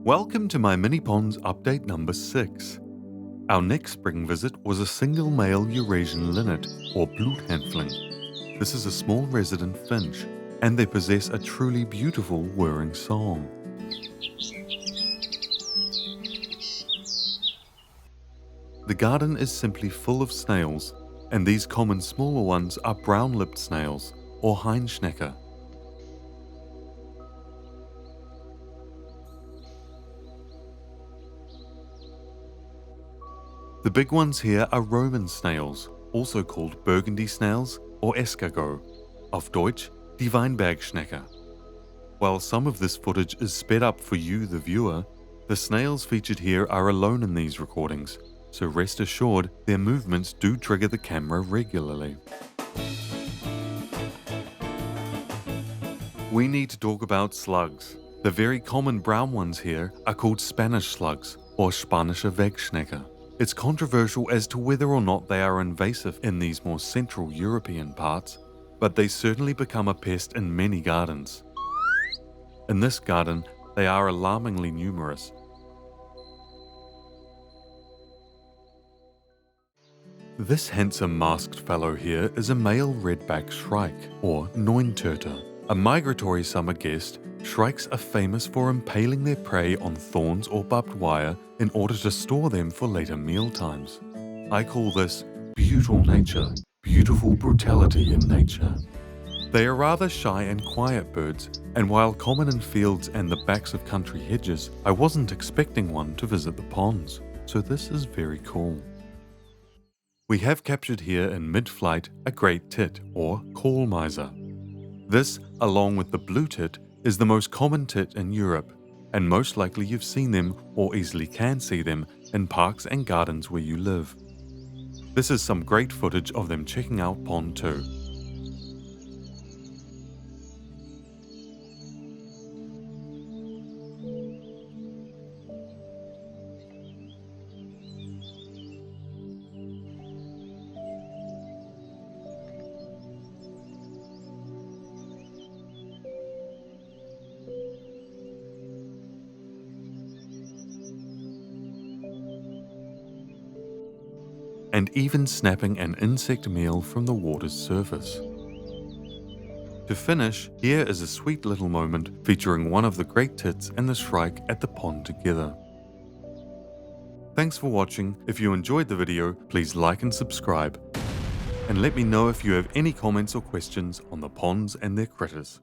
Welcome to my mini ponds update number 6. Our next spring visit was a single male Eurasian linnet, or bluthändling. This is a small resident finch, and they possess a truly beautiful whirring song. The garden is simply full of snails, and these common smaller ones are brown-lipped snails, or Heinschnecker. The big ones here are Roman snails, also called burgundy snails or escargot, auf Deutsch die Weinbergschnecke. While some of this footage is sped up for you, the viewer, the snails featured here are alone in these recordings, so rest assured their movements do trigger the camera regularly. We need to talk about slugs. The very common brown ones here are called Spanish slugs or Spanische Wegschnecke. It's controversial as to whether or not they are invasive in these more central European parts, but they certainly become a pest in many gardens. In this garden, they are alarmingly numerous. This handsome masked fellow here is a male redback shrike, or Neuntöter. A migratory summer guest, shrikes are famous for impaling their prey on thorns or barbed wire in order to store them for later meal times. I call this beautiful nature, beautiful brutality in nature. They are rather shy and quiet birds, and while common in fields and the backs of country hedges, I wasn't expecting one to visit the ponds, so this is very cool. We have captured here in mid-flight a great tit, or call miser. This, along with the blue tit, is the most common tit in Europe, and most likely you've seen them or easily can see them in parks and gardens where you live. This is some great footage of them checking out Pond 2. And even snapping an insect meal from the water's surface. To finish, here is a sweet little moment featuring one of the great tits and the shrike at the pond together. Thanks for watching. If you enjoyed the video, please like and subscribe. And let me know if you have any comments or questions on the ponds and their critters.